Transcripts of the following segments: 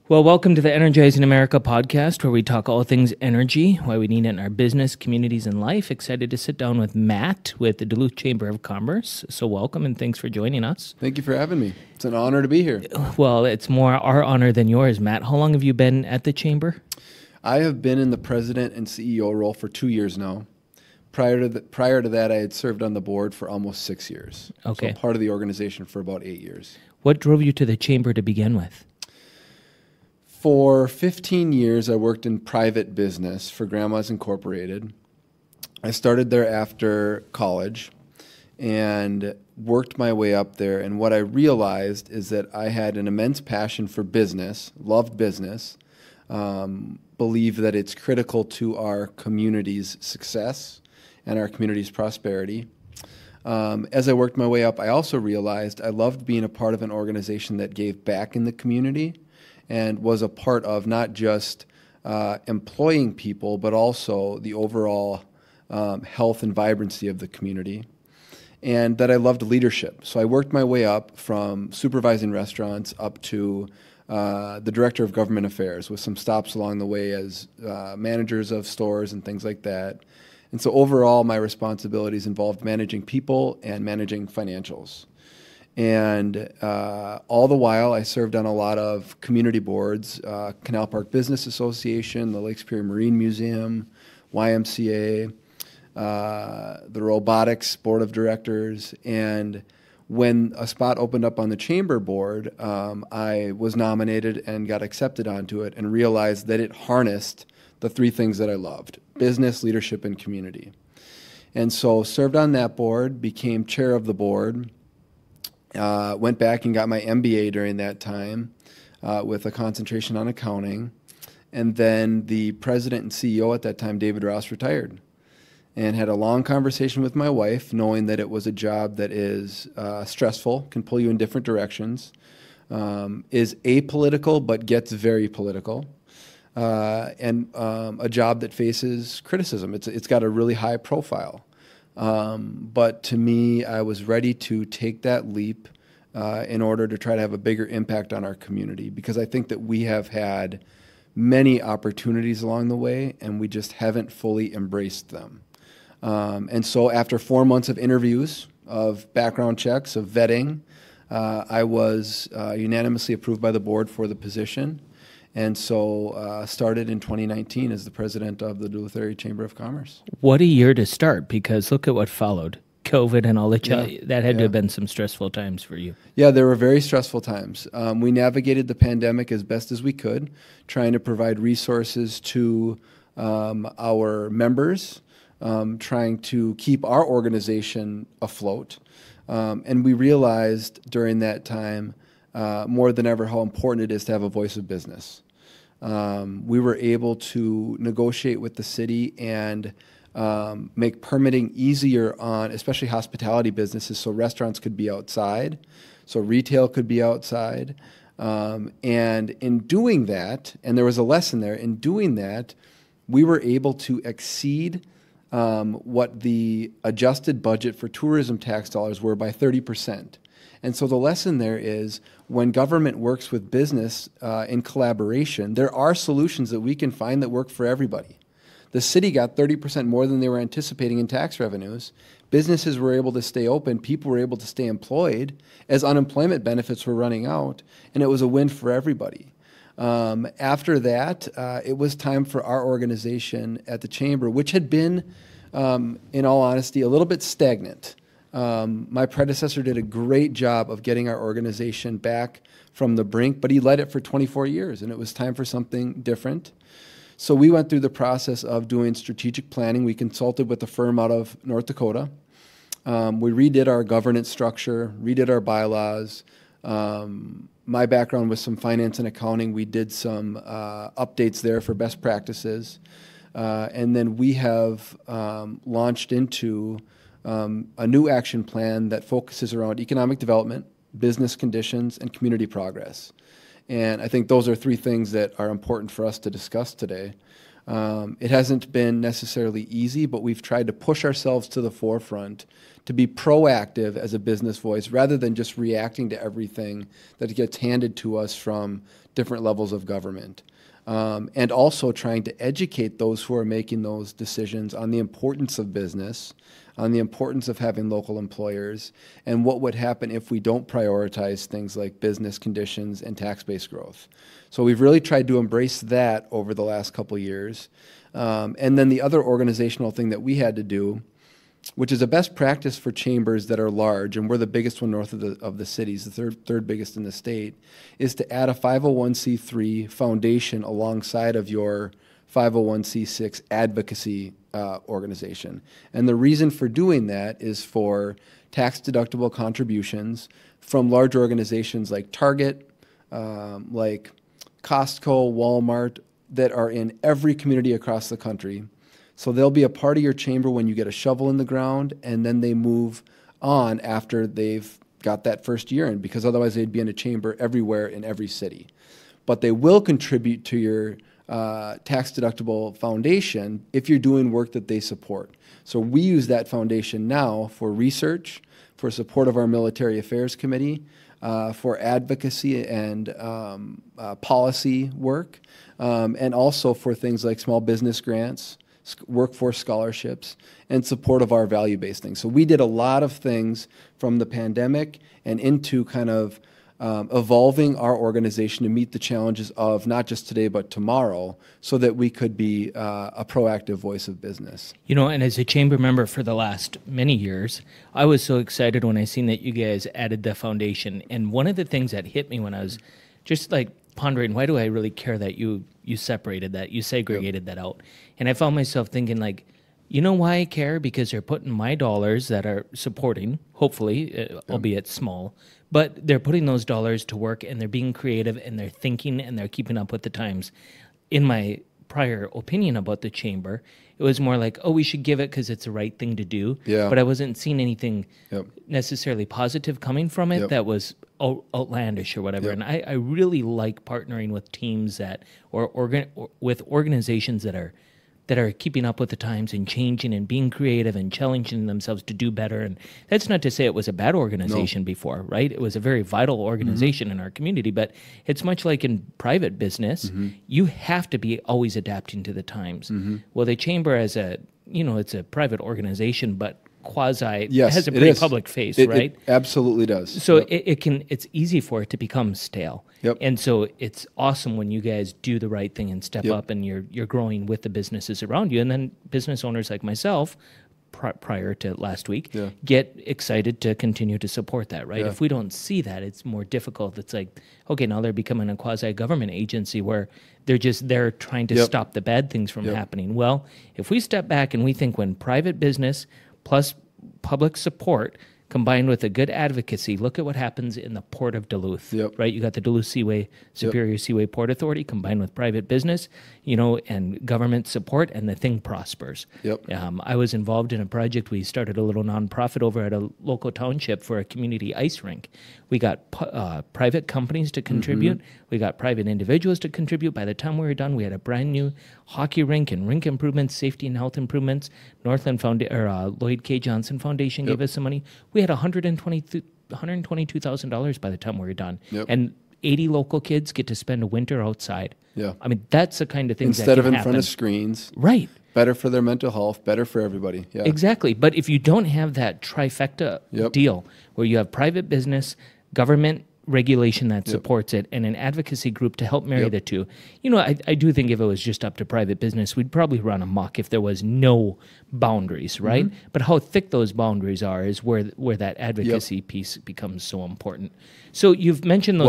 Well, welcome to the Energizing America podcast, where we talk all things energy, why we need it in our business, communities, and life. Excited to sit down with Matt with the Duluth Chamber of Commerce. So welcome and thanks for joining us. Thank you for having me. It's an honor to be here. Well, it's more our honor than yours, Matt. How long have you been at the Chamber? I have been in the president and CEO role for 2 years now. Prior to that, I had served on the board for almost 6 years. Okay. So part of the organization for about 8 years. What drove you to the Chamber to begin with? For 15 years, I worked in private business for Grandma's Incorporated. I started there after college and worked my way up there. And what I realized is that I had an immense passion for business, loved business, believe that it's critical to our community's success and our community's prosperity. As I worked my way up, I also realized I loved being a part of an organization that gave back in the community and was a part of not just employing people, but also the overall health and vibrancy of the community, and that I loved leadership. So I worked my way up from supervising restaurants up to the director of government affairs, with some stops along the way as managers of stores and things like that. And so overall, my responsibilities involved managing people and managing financials. And all the while, I served on a lot of community boards, Canal Park Business Association, the Lake Superior Marine Museum, YMCA, the Robotics Board of Directors. And when a spot opened up on the Chamber Board, I was nominated and got accepted onto it and realized that it harnessed the three things that I loved: business, leadership, and community. And so served on that board, became chair of the board, went back and got my MBA during that time with a concentration on accounting. And then the president and CEO at that time, David Ross, retired, and had a long conversation with my wife, knowing that it was a job that is stressful, can pull you in different directions, is apolitical but gets very political, and a job that faces criticism. It's got a really high profile. But to me, I was ready to take that leap in order to try to have a bigger impact on our community, because I think that we have had many opportunities along the way and we just haven't fully embraced them. And so after 4 months of interviews, of background checks, of vetting, I was unanimously approved by the board for the position. And so started in 2019 as the president of the Duluth Area Chamber of Commerce. What a year to start, because look at what followed. COVID and all that had to have been some stressful times for you. Yeah, there were very stressful times. We navigated the pandemic as best as we could, trying to provide resources to our members, trying to keep our organization afloat. And we realized during that time more than ever how important it is to have a voice of business. We were able to negotiate with the city and make permitting easier on especially hospitality businesses, so restaurants could be outside, so retail could be outside. And in doing that, and there was a lesson there, in doing that, we were able to exceed what the adjusted budget for tourism tax dollars were by 30%. And so the lesson there is, when government works with business in collaboration, there are solutions that we can find that work for everybody. The city got 30% more than they were anticipating in tax revenues. Businesses were able to stay open. People were able to stay employed as unemployment benefits were running out, and it was a win for everybody. After that, it was time for our organization at the Chamber, which had been, in all honesty, a little bit stagnant. My predecessor did a great job of getting our organization back from the brink, but he led it for 24 years, and it was time for something different. So we went through the process of doing strategic planning. We consulted with a firm out of North Dakota. We redid our governance structure, redid our bylaws. My background was some finance and accounting. We did some updates there for best practices. And then we have launched into a new action plan that focuses around economic development, business conditions, and community progress. And I think those are three things that are important for us to discuss today. It hasn't been necessarily easy, but we've tried to push ourselves to the forefront to be proactive as a business voice rather than just reacting to everything that gets handed to us from different levels of government. And also trying to educate those who are making those decisions on the importance of business, on the importance of having local employers, and what would happen if we don't prioritize things like business conditions and tax-based growth. So we've really tried to embrace that over the last couple of years. And then the other organizational thing that we had to do, which is a best practice for chambers that are large, and we're the biggest one north of the cities, the third biggest in the state, is to add a 501c3 foundation alongside of your 501c6 advocacy organization. And the reason for doing that is for tax-deductible contributions from large organizations like Target, like Costco, Walmart, that are in every community across the country. So they'll be a part of your chamber when you get a shovel in the ground, and then they move on after they've got that first year in, because otherwise they'd be in a chamber everywhere in every city. But they will contribute to your tax-deductible foundation if you're doing work that they support. So we use that foundation now for research, for support of our Military Affairs Committee, for advocacy and policy work, and also for things like small business grants, workforce scholarships, and support of our value-based things. So we did a lot of things from the pandemic and into kind of evolving our organization to meet the challenges of not just today but tomorrow, so that we could be a proactive voice of business. You know, and as a chamber member for the last many years, I was so excited when I seen that you guys added the foundation. And one of the things that hit me when I was just like pondering, why do I really care that you separated that, you segregated that out? And I found myself thinking, like, you know why I care? Because they're putting my dollars that are supporting, hopefully, albeit small, but they're putting those dollars to work, and they're being creative, and they're thinking, and they're keeping up with the times. In my prior opinion about the chamber, it was more like, oh, we should give it because it's the right thing to do. Yeah. But I wasn't seeing anything necessarily positive coming from it that was outlandish or whatever. And I really like partnering with teams that, or with organizations that are keeping up with the times and changing and being creative and challenging themselves to do better. And that's not to say it was a bad organization before, right? It was a very vital organization in our community, but it's much like in private business, you have to be always adapting to the times. Well, the chamber as it's a private organization, but quasi, yes, has a pretty public face, right? It absolutely does. So it's easy for it to become stale. Yep. And so it's awesome when you guys do the right thing and step up, and you're growing with the businesses around you. And then business owners like myself, prior to last week, get excited to continue to support that, right? If we don't see that, it's more difficult. It's like, okay, now they're becoming a quasi-government agency where they're trying to stop the bad things from happening. Well, if we step back and we think when private business plus public support combined with a good advocacy, look at what happens in the Port of Duluth, right? You got the Duluth Seaway, Superior Seaway Port Authority combined with private business, and government support, and the thing prospers. I was involved in a project. We started a little nonprofit over at a local township for a community ice rink. We got private companies to contribute. We got private individuals to contribute. By the time we were done, we had a brand new hockey rink and rink improvements, safety and health improvements. Northland Lloyd K. Johnson Foundation gave us some money. We had $122,000 by the time we were done. And 80 local kids get to spend a winter outside. I mean, that's the kind of thing instead that can of in happen. front of screens. Right. Better for their mental health, better for everybody. Exactly. But if you don't have that trifecta deal where you have private business, government regulation that supports it, and an advocacy group to help marry the two. I do think if it was just up to private business, we'd probably run amok if there was no boundaries, right? But how thick those boundaries are is where that advocacy piece becomes so important. So you've mentioned those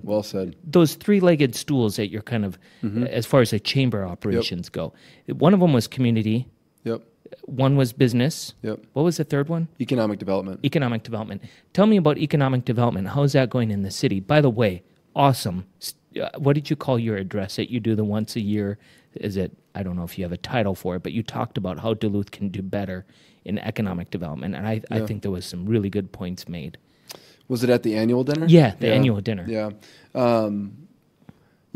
Well said. Those three-legged stools that you're kind of, as far as the chamber operations go. One of them was community. One was business. What was the third one? Economic development. Economic development. Tell me about economic development. How's that going in the city? By the way, awesome. What did you call your address that you do the once a year? Is it, I don't know if you have a title for it, but you talked about how Duluth can do better in economic development. And I think there was some really good points made. Was it at the annual dinner? Yeah, the annual dinner.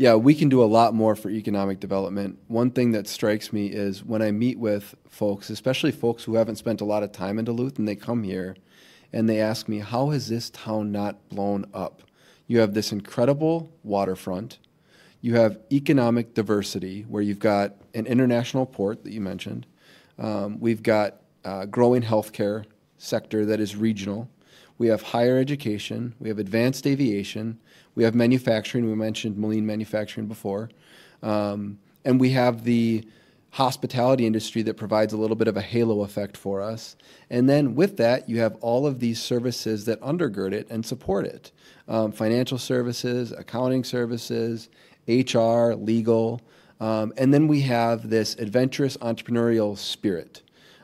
Yeah, we can do a lot more for economic development. One thing that strikes me is when I meet with folks, especially folks who haven't spent a lot of time in Duluth, and they come here and they ask me, how has this town not blown up? You have this incredible waterfront. You have economic diversity where you've got an international port that you mentioned. We've got growing healthcare sector that is regional. We have higher education. We have advanced aviation. We have manufacturing. We mentioned Moline manufacturing before. And we have the hospitality industry that provides a little bit of a halo effect for us. And then with that, you have all of these services that undergird it and support it. Financial services, accounting services, HR, legal. And then we have this adventurous entrepreneurial spirit.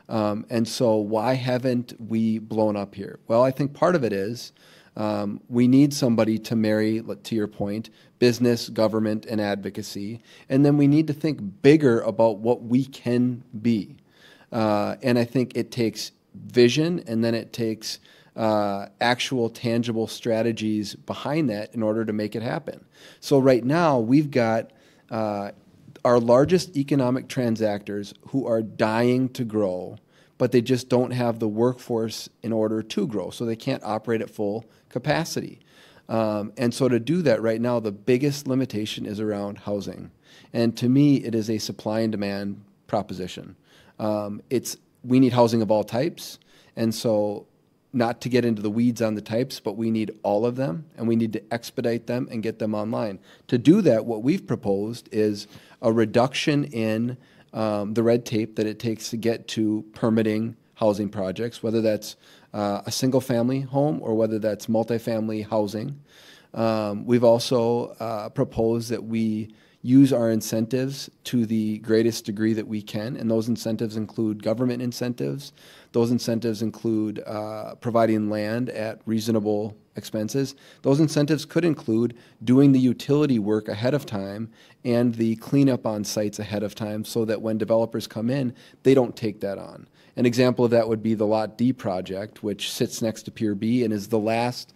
And so why haven't we blown up here? Well, I think part of it is we need somebody to marry, to your point, business, government, and advocacy. And then we need to think bigger about what we can be. And I think it takes vision, and then it takes actual tangible strategies behind that in order to make it happen. So right now, we've got our largest economic transactors who are dying to grow, but they just don't have the workforce in order to grow, so they can't operate at full capacity. And so to do that right now, the biggest limitation is around housing. And to me, it is a supply and demand proposition. We need housing of all types, and so not to get into the weeds on the types, but we need all of them, and we need to expedite them and get them online. To do that, what we've proposed is a reduction in the red tape that it takes to get to permitting housing projects, whether that's a single-family home or whether that's multifamily housing. We've also proposed that we use our incentives to the greatest degree that we can, and those incentives include government incentives. Those incentives include providing land at reasonable expenses. Those incentives could include doing the utility work ahead of time and the cleanup on sites ahead of time so that when developers come in, they don't take that on. An example of that would be the Lot D project, which sits next to Pier B and is the last,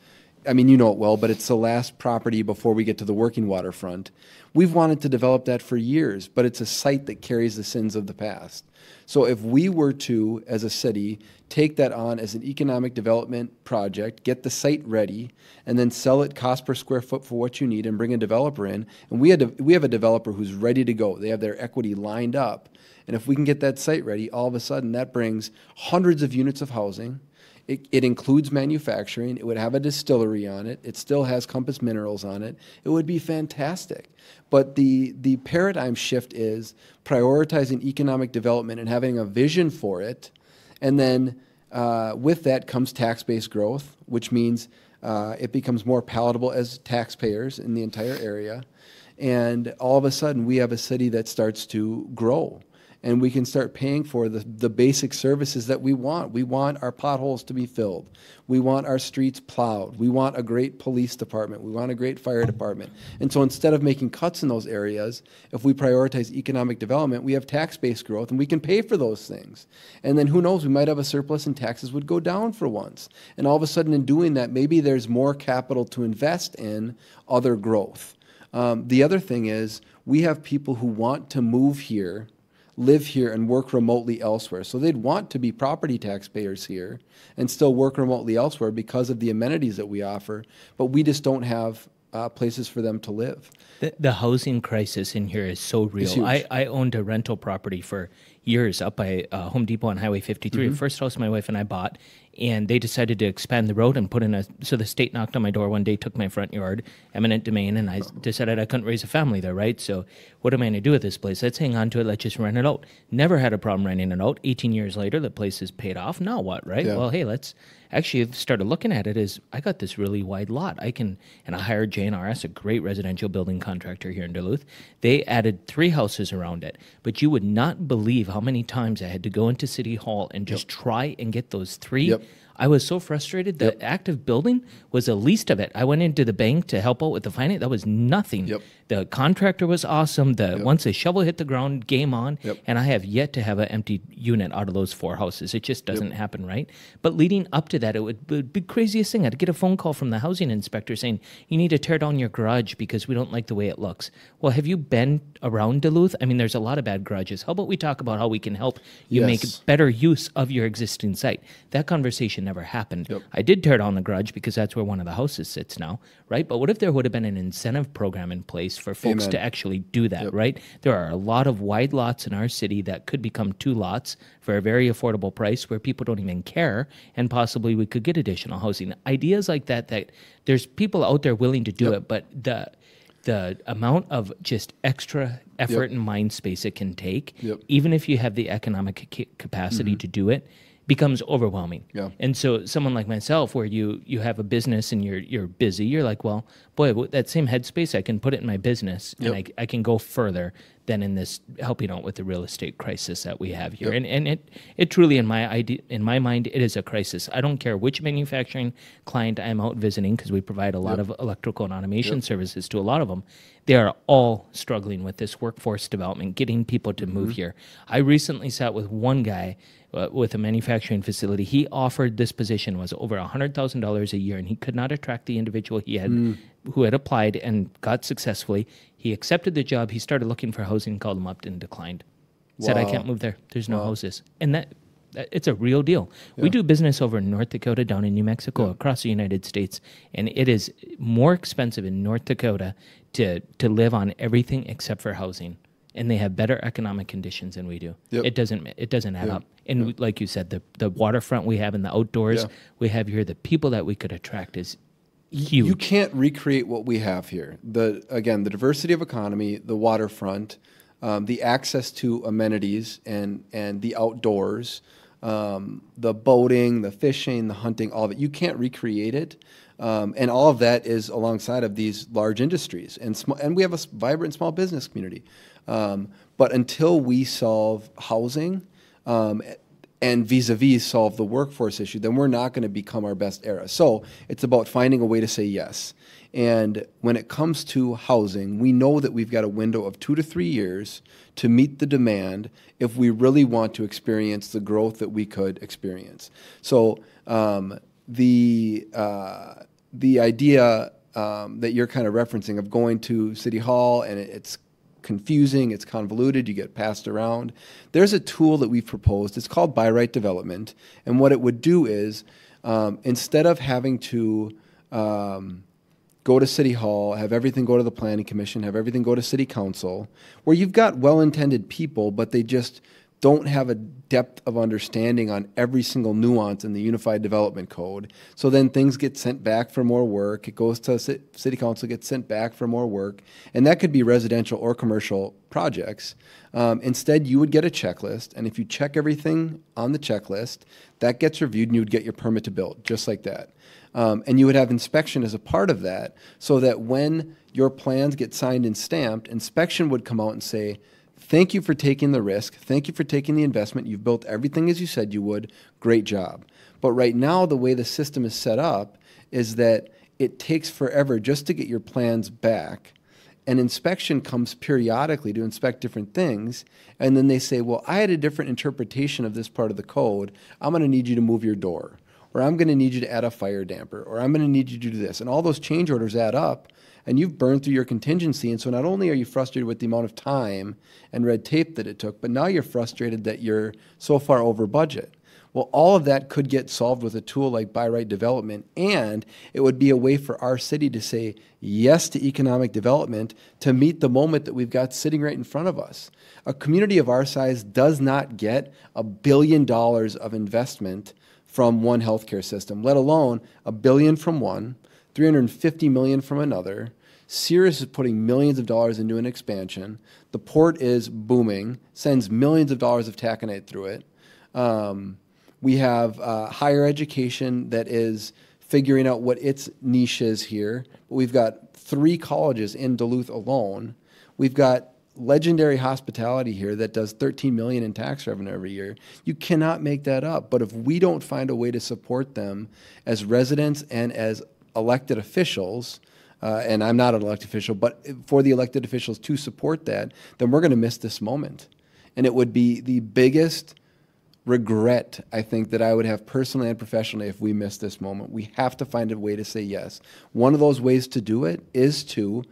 I mean, you know it well, but it's the last property before we get to the working waterfront. We've wanted to develop that for years, but it's a site that carries the sins of the past. So if we were to, as a city, take that on as an economic development project, get the site ready, and then sell it cost per square foot for what you need and bring a developer in, and we have a developer who's ready to go. They have their equity lined up. And if we can get that site ready, all of a sudden that brings hundreds of units of housing. It includes manufacturing. It would have a distillery on it. It still has Compass Minerals on it. It would be fantastic. But the paradigm shift is prioritizing economic development and having a vision for it. And then with that comes tax-based growth, which means it becomes more palatable as taxpayers in the entire area. And all of a sudden, we have a city that starts to grow. And we can start paying for the basic services that we want. We want our potholes to be filled. We want our streets plowed. We want a great police department. We want a great fire department. And so instead of making cuts in those areas, if we prioritize economic development, we have tax-based growth, and we can pay for those things. And then who knows, we might have a surplus and taxes would go down for once. And all of a sudden in doing that, maybe there's more capital to invest in other growth. The other thing is we have people who want to move here, live here, and work remotely elsewhere. So they'd want to be property taxpayers here and still work remotely elsewhere because of the amenities that we offer, but we just don't have places for them to live. The housing crisis in here is so real. I owned a rental property for years up by Home Depot on Highway 53, the first house my wife and I bought, and they decided to expand the road and put in so the state knocked on my door one day, took my front yard, eminent domain, and I decided I couldn't raise a family there, right? So what am I going to do with this place? Let's hang on to it. Let's just rent it out. Never had a problem renting it out. 18 years later, the place is paid off. Now what, right? Yeah. Well, hey, let's actually started looking at it as I got this really wide lot. And I hired JNRS, a great residential building contractor here in Duluth. They added 3 houses around it, but you would not believe how many times I had to go into City Hall and just try and get those 3 I was so frustrated. The act of building was the least of it. I went into the bank to help out with the finance. That was nothing. Yep. The contractor was awesome. Once the shovel hit the ground, game on. Yep. And I have yet to have an empty unit out of those 4 houses. It just doesn't happen, right? But leading up to that, it would be the craziest thing. I'd get a phone call from the housing inspector saying, you need to tear down your garage because we don't like the way it looks. Well, have you been around Duluth? I mean, there's a lot of bad garages. How about we talk about how we can help you make better use of your existing site? That conversation never happened. Yep. I did tear down the garage because that's where one of the houses sits now, right? But what if there would have been an incentive program in place for folks to actually do that, right? There are a lot of wide lots in our city that could become 2 lots for a very affordable price where people don't even care, and possibly we could get additional housing. Ideas like that there's people out there willing to do it, but the amount of just extra effort and mind space it can take, even if you have the economic capacity to do it, becomes overwhelming. Yeah. And so someone like myself, where you have a business and you're busy, you're like, well, boy, that same headspace, I can put it in my business and I can go further than in this helping out with the real estate crisis that we have here. And it truly, in my mind, it is a crisis. I don't care which manufacturing client I'm out visiting, because we provide a lot of electrical and automation services to a lot of them. They are all struggling with this workforce development, getting people to move here. I recently sat with one guy with a manufacturing facility. He offered this position was over $100,000 a year, and he could not attract the individual he had who had applied and got successfully. He accepted the job. He started looking for housing, called him up, and declined. Said, I can't move there. There's no houses. And that it's a real deal. We do business over in North Dakota, down in New Mexico, across the United States, and it is more expensive in North Dakota to live on everything except for housing. And they have better economic conditions than we do. It doesn't add up. And like you said, the waterfront we have and the outdoors we have here, the people that we could attract is huge. You can't recreate what we have here. The diversity of economy, the waterfront, the access to amenities and the outdoors, the boating, the fishing, the hunting, all of it. You can't recreate it. And all of that is alongside of these large industries. And we have a vibrant small business community. But until we solve housing and vis-a-vis solve the workforce issue, then we're not going to become our best era. So it's about finding a way to say yes. And when it comes to housing, we know that we've got a window of 2 to 3 years to meet the demand if we really want to experience the growth that we could experience. So the idea that you're kind of referencing of going to City Hall and it's confusing, it's convoluted, you get passed around. There's a tool that we've proposed. It's called By Right Development. And what it would do is instead of having to go to City Hall, have everything go to the Planning Commission, have everything go to City Council, where you've got well-intended people, but they just don't have a depth of understanding on every single nuance in the Unified Development Code. So then things get sent back for more work. It goes to City Council, gets sent back for more work. And that could be residential or commercial projects. Instead, you would get a checklist. And if you check everything on the checklist, that gets reviewed and you would get your permit to build, just like that. And you would have inspection as a part of that, so that when your plans get signed and stamped, inspection would come out and say, thank you for taking the risk. Thank you for taking the investment. You've built everything as you said you would. Great job. But right now, the way the system is set up is that it takes forever just to get your plans back. And inspection comes periodically to inspect different things. And then they say, well, I had a different interpretation of this part of the code. I'm going to need you to move your door. Or I'm going to need you to add a fire damper. Or I'm going to need you to do this. And all those change orders add up. And you've burned through your contingency. And so not only are you frustrated with the amount of time and red tape that it took, but now you're frustrated that you're so far over budget. Well, all of that could get solved with a tool like By Right Development, and it would be a way for our city to say yes to economic development to meet the moment that we've got sitting right in front of us. A community of our size does not get $1 billion of investment from one healthcare system, let alone $1 billion from one, $350 million from another. Cirrus is putting millions of dollars into an expansion. The port is booming, sends millions of dollars of taconite through it. We have higher education that is figuring out what its niche is here. But we've got 3 colleges in Duluth alone. We've got legendary hospitality here that does $13 million in tax revenue every year. You cannot make that up. But if we don't find a way to support them as residents and as elected officials, and I'm not an elected official, but for the elected officials to support that, then we're going to miss this moment. And it would be the biggest regret, I think, that I would have personally and professionally if we miss this moment. We have to find a way to say yes. One of those ways to do it is to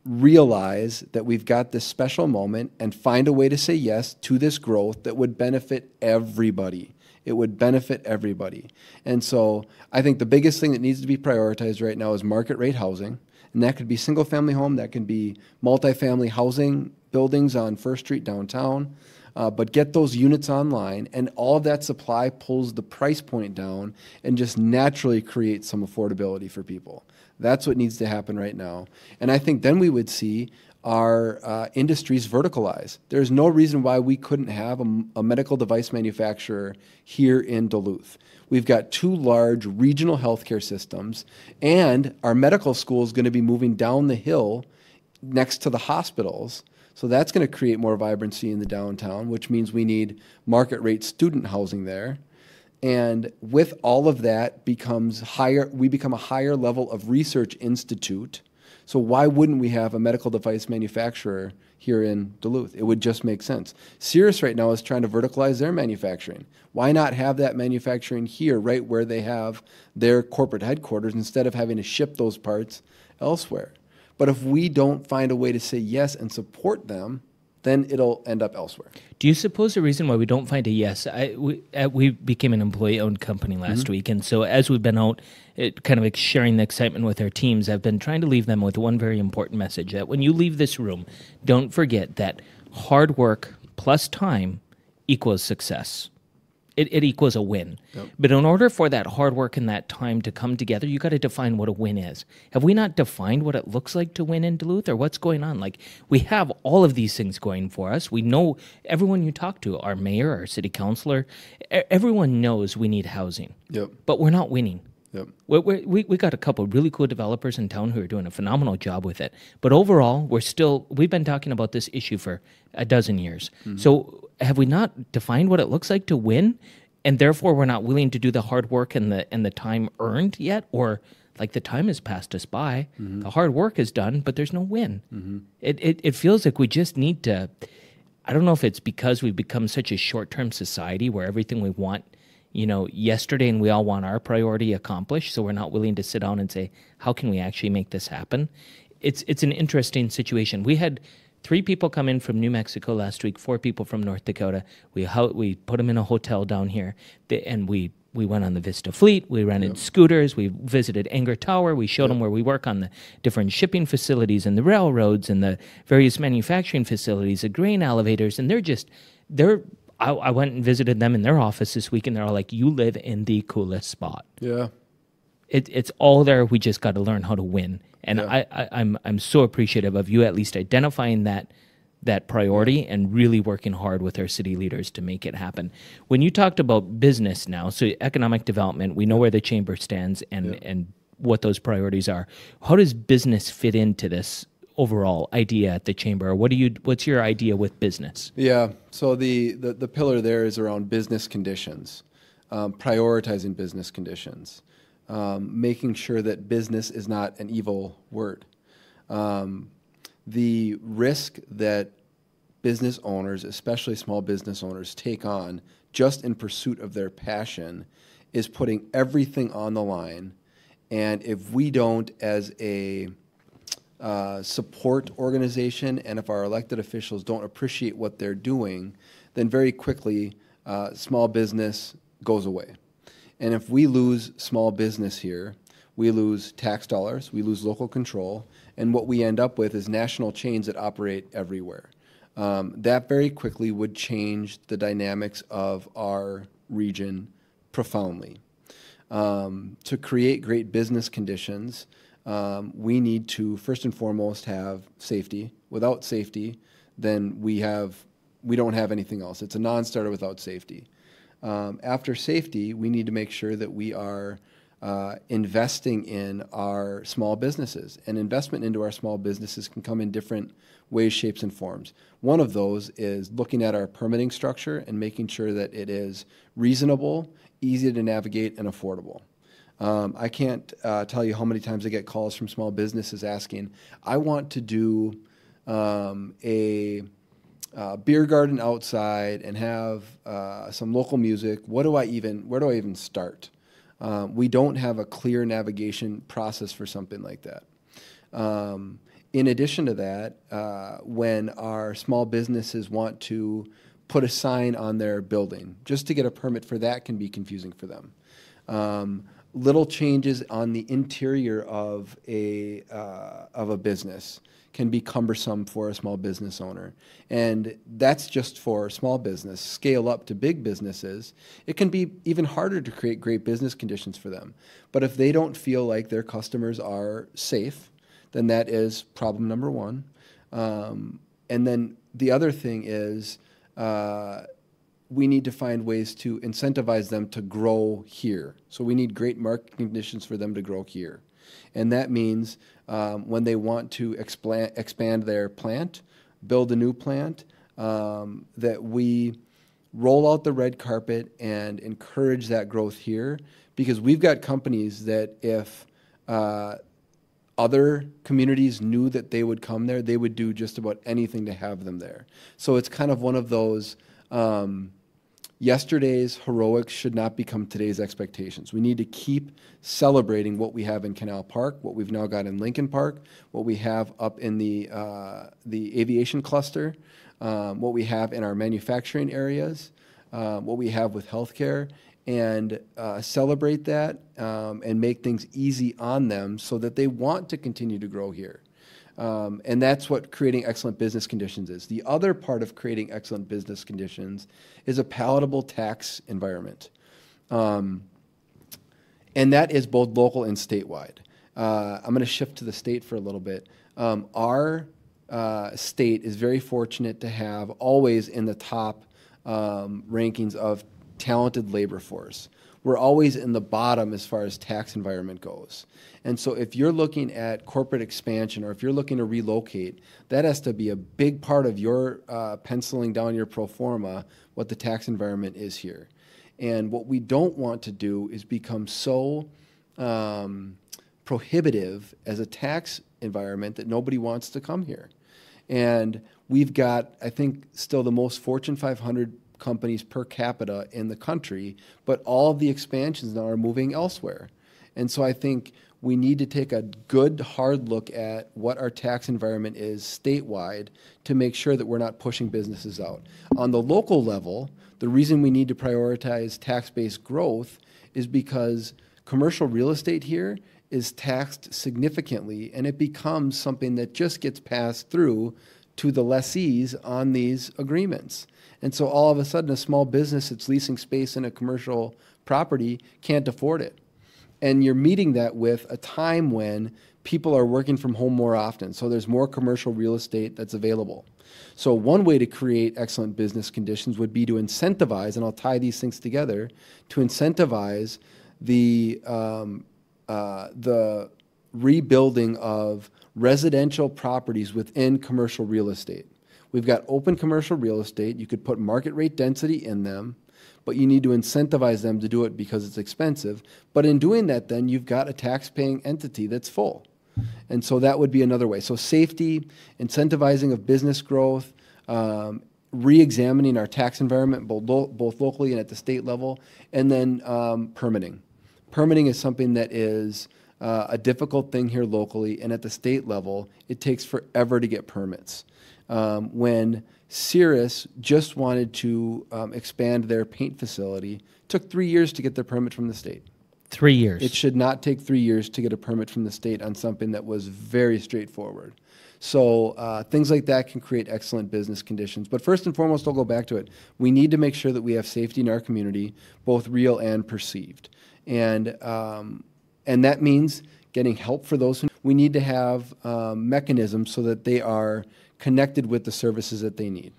realize that we've got this special moment and find a way to say yes to this growth that would benefit everybody. It would benefit everybody. And so I think the biggest thing that needs to be prioritized right now is market rate housing. And that could be single family home, that can be multifamily housing buildings on First Street downtown. But get those units online, and all of that supply pulls the price point down and just naturally creates some affordability for people. That's what needs to happen right now. And I think then we would see our industries verticalize. There's no reason why we couldn't have a medical device manufacturer here in Duluth. We've got 2 large regional healthcare systems, and our medical school is going to be moving down the hill next to the hospitals. So that's going to create more vibrancy in the downtown, which means we need market rate student housing there. And with all of that we become a higher level of research institute. So why wouldn't we have a medical device manufacturer here in Duluth? It would just make sense. Cirrus right now is trying to verticalize their manufacturing. Why not have that manufacturing here, right where they have their corporate headquarters, instead of having to ship those parts elsewhere? But if we don't find a way to say yes and support them, then it'll end up elsewhere. Do you suppose the reason why we don't find a yes? We became an employee-owned company last week, and so as we've been out kind of sharing the excitement with our teams, I've been trying to leave them with one very important message, that when you leave this room, don't forget that hard work plus time equals success. It equals a win. Yep. But in order for that hard work and that time to come together, you got to define what a win is. Have we not defined what it looks like to win in Duluth, or what's going on? Like, we have all of these things going for us. We know everyone you talk to, our mayor, our city councilor, everyone knows we need housing. Yep. But we're not winning. Yep. We got a couple of really cool developers in town who are doing a phenomenal job with it. But overall, we've been talking about this issue for a dozen years. Mm-hmm. So have we not defined what it looks like to win, and therefore we're not willing to do the hard work and the time earned yet? Or like the time has passed us by, the hard work is done, but there's no win. Mm-hmm. It feels like we just need to, I don't know if it's because we've become such a short-term society where everything we want yesterday, and we all want our priority accomplished, so we're not willing to sit down and say, how can we actually make this happen? It's an interesting situation. We had 3 people come in from New Mexico last week, 4 people from North Dakota. We put them in a hotel down here, and we went on the Vista Fleet. We rented scooters. We visited Anger Tower. We showed them where we work on the different shipping facilities and the railroads and the various manufacturing facilities, the grain elevators, and I went and visited them in their office this week, and they're all like, you live in the coolest spot. Yeah. It's all there. We just got to learn how to win. And I'm so appreciative of you at least identifying that priority and really working hard with our city leaders to make it happen. When you talked about business now, so economic development, we know where the chamber stands and what those priorities are. How does business fit into this overall idea at the chamber? What's your idea with business? Yeah, so the pillar there is around business conditions, prioritizing business conditions, making sure that business is not an evil word. The risk that business owners, especially small business owners, take on just in pursuit of their passion is putting everything on the line. And if we don't, as a support organization, and if our elected officials don't appreciate what they're doing, then very quickly small business goes away. And if we lose small business here, we lose tax dollars, we lose local control, and what we end up with is national chains that operate everywhere. That very quickly would change the dynamics of our region profoundly. To create great business conditions, we need to first and foremost have safety. Without safety, then we don't have anything else. It's a non-starter without safety. After safety, we need to make sure that we are investing in our small businesses. And investment into our small businesses can come in different ways, shapes, and forms. One of those is looking at our permitting structure and making sure that it is reasonable, easy to navigate, and affordable. I can't tell you how many times I get calls from small businesses asking, I want to do a beer garden outside and have some local music. Where do I even start? We don't have a clear navigation process for something like that. In addition to that, when our small businesses want to put a sign on their building, just to get a permit for that can be confusing for them. Little changes on the interior of a business can be cumbersome for a small business owner. And that's just for small business. Scale up to big businesses, it can be even harder to create great business conditions for them. But if they don't feel like their customers are safe, then that is problem number one. And then the other thing is we need to find ways to incentivize them to grow here. So we need great market conditions for them to grow here. And that means when they want to expand their plant, build a new plant, that we roll out the red carpet and encourage that growth here. Because we've got companies that if other communities knew that they would come there, they would do just about anything to have them there. So it's kind of one of those yesterday's heroics should not become today's expectations. We need to keep celebrating what we have in Canal Park, what we've now got in Lincoln Park, what we have up in the aviation cluster, what we have in our manufacturing areas, what we have with healthcare, and celebrate that and make things easy on them so that they want to continue to grow here. And that's what creating excellent business conditions is. The other part of creating excellent business conditions is a palatable tax environment. And that is both local and statewide. I'm going to shift to the state for a little bit. Our state is very fortunate to have always in the top rankings of talented labor force. We're always in the bottom as far as tax environment goes. And so if you're looking at corporate expansion or if you're looking to relocate, that has to be a big part of your penciling down your pro forma what the tax environment is here. And what we don't want to do is become so prohibitive as a tax environment that nobody wants to come here. And we've got, I think, still the most Fortune 500 companies per capita in the country, but all of the expansions now are moving elsewhere. And so I think we need to take a good, hard look at what our tax environment is statewide to make sure that we're not pushing businesses out. On the local level, the reason we need to prioritize tax-based growth is because commercial real estate here is taxed significantly, and it becomes something that just gets passed through to the lessees on these agreements. And so all of a sudden, a small business that's leasing space in a commercial property can't afford it. And you're meeting that with a time when people are working from home more often. So there's more commercial real estate that's available. So one way to create excellent business conditions would be to incentivize, and I'll tie these things together, to incentivize the rebuilding of residential properties within commercial real estate. We've got open commercial real estate. You could put market rate density in them, but you need to incentivize them to do it because it's expensive. But in doing that, then you've got a tax-paying entity that's full. And so that would be another way. So safety, incentivizing of business growth, re-examining our tax environment both locally and at the state level, and then permitting. Permitting is something that is a difficult thing here locally, and at the state level, it takes forever to get permits. When Cirrus just wanted to expand their paint facility, it took 3 years to get their permit from the state. 3 years. It should not take 3 years to get a permit from the state on something that was very straightforward. So things like that can create excellent business conditions. But first and foremost, I'll go back to it. We need to make sure that we have safety in our community, both real and perceived. And that means getting help for those who we need to have mechanisms so that they are connected with the services that they need.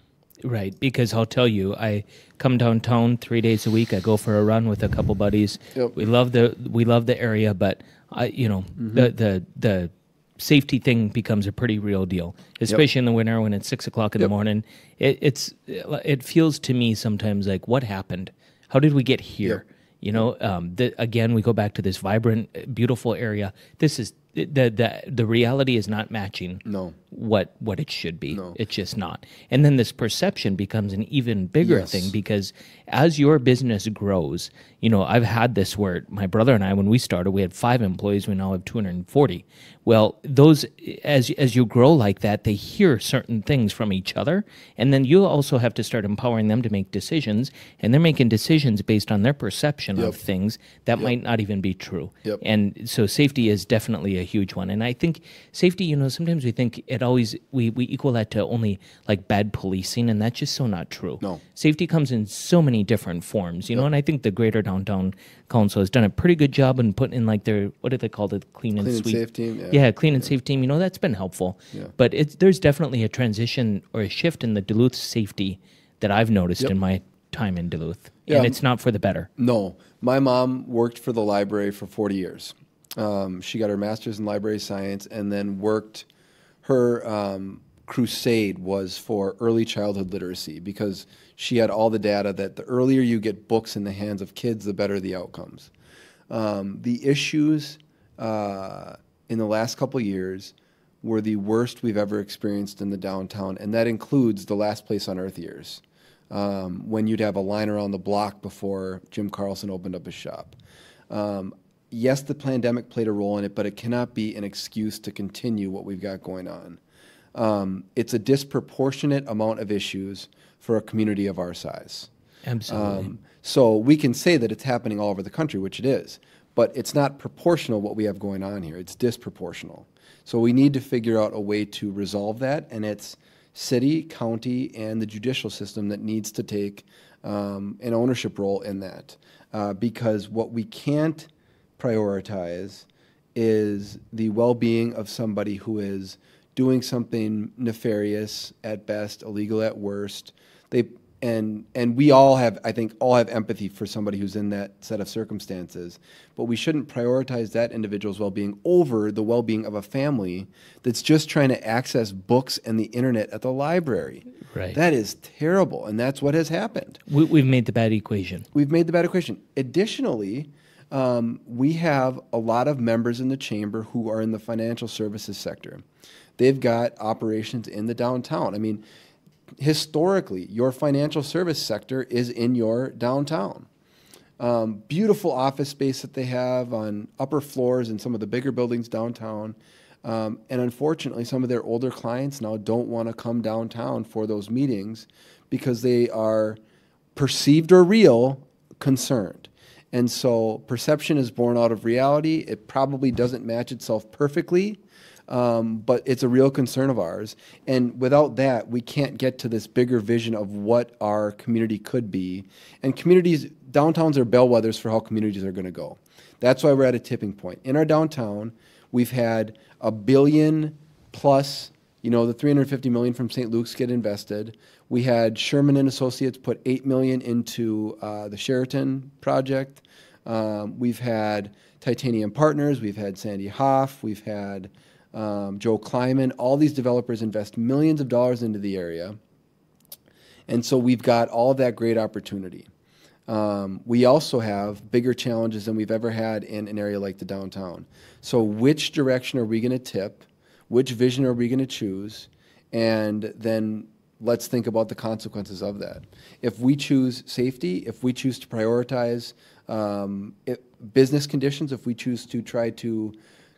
Right, because I'll tell you, I come downtown 3 days a week. I go for a run with a couple buddies. Yep. We love the area, but the safety thing becomes a pretty real deal, especially in the winter when it's 6 o'clock in the morning. It feels to me sometimes like, what happened? How did we get here? Again, we go back to this vibrant, beautiful area. This is the reality is not matching what it should be. No. It's just not. And then this perception becomes an even bigger thing, because as your business grows, I've had this where my brother and I, when we started, we had 5 employees. We now have 240. Well, those as you grow like that, they hear certain things from each other, and then you also have to start empowering them to make decisions, and they're making decisions based on their perception of things that might not even be true. And so safety is definitely a huge one. And I think safety, sometimes we think we equal that to only like bad policing, and that's just so not true. No. Safety comes in so many different forms, and I think the Greater Downtown Council has done a pretty good job in putting in like their, what do they call it, clean and sweep? Safe team. Yeah, clean and safe team. That's been helpful. Yeah. But there's definitely a transition or a shift in the Duluth safety that I've noticed in my time in Duluth. Yeah. And it's not for the better. No. My mom worked for the library for 40 years. She got her master's in library science and then worked. Her crusade was for early childhood literacy, because she had all the data that the earlier you get books in the hands of kids, the better the outcomes. The issues in the last couple of years were the worst we've ever experienced in the downtown, and that includes the last place on earth years, when you'd have a line around the block before Jim Carlson opened up his shop. Yes, the pandemic played a role in it, but it cannot be an excuse to continue what we've got going on. It's a disproportionate amount of issues for a community of our size. Absolutely. So we can say that it's happening all over the country, which it is, but it's not proportional what we have going on here. It's disproportional. So we need to figure out a way to resolve that, and it's city, county, and the judicial system that needs to take an ownership role in that, because what we can't prioritize is the well-being of somebody who is doing something nefarious at best, illegal at worst. And we all have, I think, empathy for somebody who's in that set of circumstances, but we shouldn't prioritize that individual's well-being over the well-being of a family that's just trying to access books and the internet at the library. Right. That is terrible, and that's what has happened. We've made the bad equation. We've made the bad equation. Additionally, we have a lot of members in the chamber who are in the financial services sector. They've got operations in the downtown. I mean, historically, your financial service sector is in your downtown. Beautiful office space that they have on upper floors in some of the bigger buildings downtown. And unfortunately, some of their older clients now don't want to come downtown for those meetings because they are perceived or real concerned. And so perception is born out of reality. It probably doesn't match itself perfectly, but it's a real concern of ours. And without that, we can't get to this bigger vision of what our community could be. And downtowns are bellwethers for how communities are going to go. That's why we're at a tipping point. In our downtown, we've had $1 billion plus, the $350 million from St. Luke's get invested. We had Sherman and Associates put $8 million into the Sheraton project. We've had Titanium Partners. We've had Sandy Hoff. We've had Joe Kleiman. All these developers invest millions of dollars into the area. And so we've got all of that great opportunity. We also have bigger challenges than we've ever had in an area like the downtown. So which direction are we going to tip? Which vision are we going to choose? And then let's think about the consequences of that. If we choose safety, if we choose to prioritize business conditions, if we choose to try to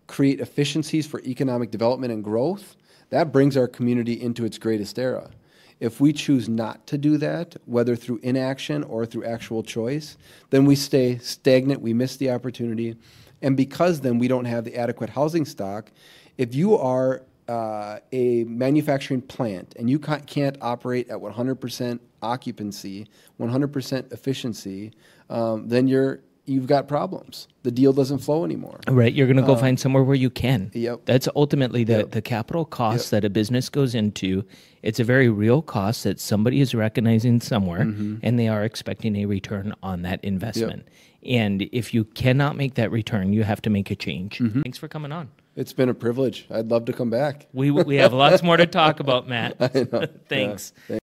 create efficiencies for economic development and growth, that brings our community into its greatest era. If we choose not to do that, whether through inaction or through actual choice, then we stay stagnant, we miss the opportunity, and because then we don't have the adequate housing stock, if you are a manufacturing plant and you can't operate at 100% occupancy, 100% efficiency, then you're you've got problems. The deal doesn't flow anymore. Right. You're going to go find somewhere where you can. Yep. That's ultimately the capital cost that a business goes into. It's a very real cost that somebody is recognizing somewhere, and they are expecting a return on that investment. And if you cannot make that return, you have to make a change. Thanks for coming on. It's been a privilege. I'd love to come back. We have lots more to talk about, Matt. I know. Thanks. Yeah.